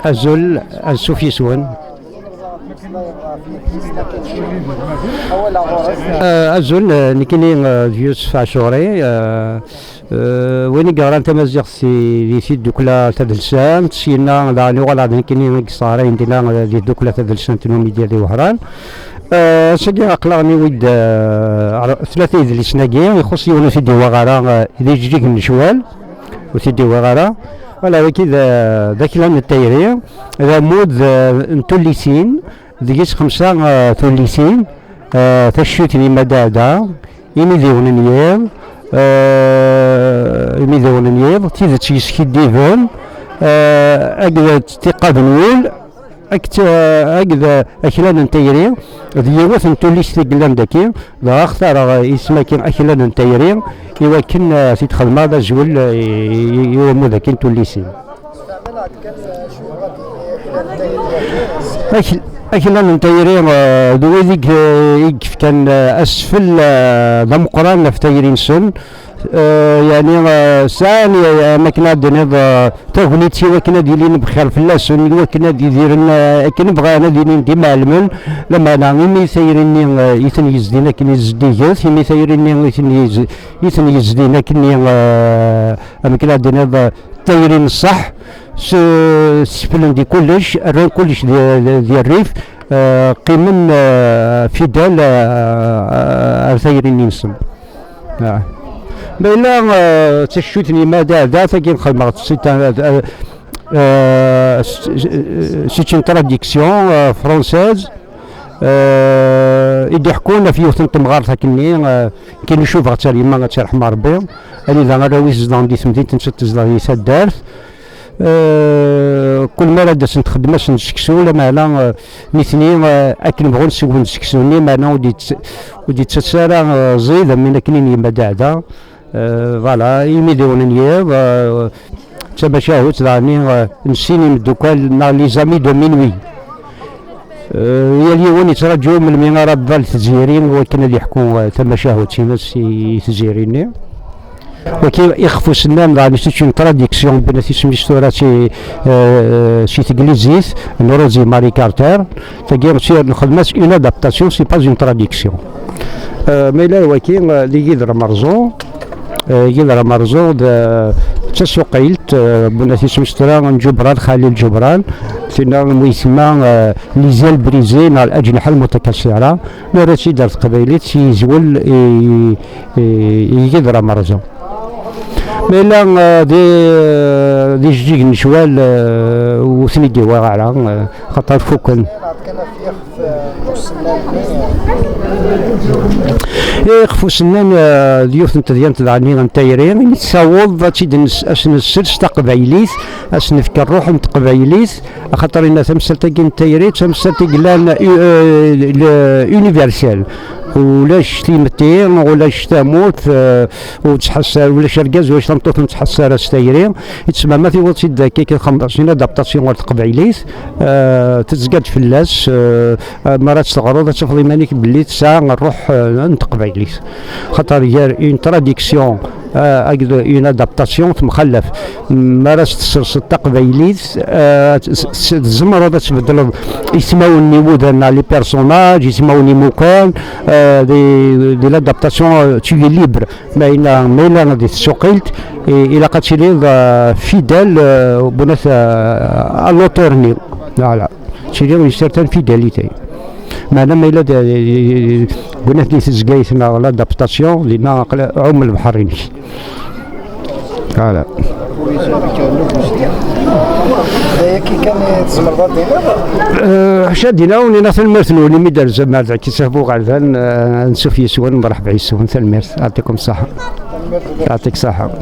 الزول السوفيسون الزول نكني يوسف عاشوري وين قران تمازيغ في الدوكلا تدلسان سينا داني ولا نكني قصارين دينا دي الدوكلا تدلسان تنومي ديال وهران سجى أقلاني ود ثلاثة اللي سناقين يخص يونا في الدواغارة إذا يجيك من شوال وفي الدواغارة ولا كذا ذاك لان التايري إذا مود نتوليسين ذيس خمسة توليسين تشوت لي مدادا يميذون نيال يميذون نيال تيذا تيسكي ديفون أقدر تقابنول أكذا أكلان نتيري ذيوث نتوليش تقلان داكي ذا أختار اسمه كين أكلان نتيري إوا كن في تخدم هذا زول يومو ذاك نتوليسين أكلان نتيري ذو ذيك كان أسفل ضمقران في تيرين سن يعني ثاني ماكنا دنيض تغنيتي وكنا ديالين بخير في اللاس وكنا ديرنا كنا بغانا ديالين ديما علمن لما انا مي سايريني يثني يزدينا كني يزديجات مي سايريني يثني يزدينا كني ماكنا دنيض تايرين الصح سفلن دي كلش الران كلش ديال الريف قيمن فدال ثايرين نسم بينا تشوتني ماذا ذات كي نخدم سيتين تراديكسيون فرونسيز يضحكونا في وثن تمغار ثاكني كي نشوف غتالي ما غترحم ربي اني ذا راويز زاندي ثمدين تنشط زاندي سدارت كل مرة داس نتخدم نسكسو لا مالا نيثني اكل نبغو نسوق نسكسوني مالا ودي تسارع زيد من كنين يما داعدا فوالا يميدون نياب تماشاهوت راني نسيني من الدوكال نا لي زامي دو مينوي يا اليوم يترجعوا من المناره التزيرين وكنا اللي يحكوا تماشاهوت سي تزيريني وكي يخفوا سنان راني سيتون تراديكسيون بين اسمي ستورا سي تغليزيث نوروزي ماري كارتر تاكي سير نخدمات اون ادابتاسيون سي با اون تراديكسيون مي لا وكي اللي يدرى مرزون يدرى مرزون تسوقيلت بناتي سمسترا جبران خليل جبران فينا ويسمى ليزال بريزين على الأجنحة المتكسرة مراتي دارت قبيليت سيزول يدرى مرزون ميلا دي جيك نشوال وثني ديوا على خاطر فوكن يخفو سنان ديوث نتا ديال تدعني نتايرين نتصاوض تيدنس اسن السلس تقبايليث اسن فكر روح تقبايليث خاطر ان تمثل تاكي نتايري تمثل تقلان يونيفرسال ولاش تيمتين ولاش تموت وتحسر ولاش ركاز ولاش تمطوط نتحسر ستايرين يتسمى ما في وقت كي 15 ادابتاسيون تقبايليث تزقاد في اللاس مرات تغرض تفضي مانيك باللي تسعى نروح نتقبايليث خاطر هي اون تراديكسيون اون ادابتاسيون تمخلف مرات تسرس التقبايليث الزمر تبدل يسماو النيمو ديالنا لي بيرسوناج يسماو نيمو كان دي لادابتاسيون تي ليبر ماينا دي سوقيلت الى قاتلي فيدال بنات الوتورني لا تشيلي اون سيرتان فيداليتي مادام الا بنات لي تزقايتنا لادابتاسيون لنا عم البحرين فوالا كي كان تزمر دينا شادينا ونينا في المرثلو اللي مدار زمان كي صافو غالفان نشوف يسون مرحبا يسون في المرث يعطيكم الصحة يعطيك الصحة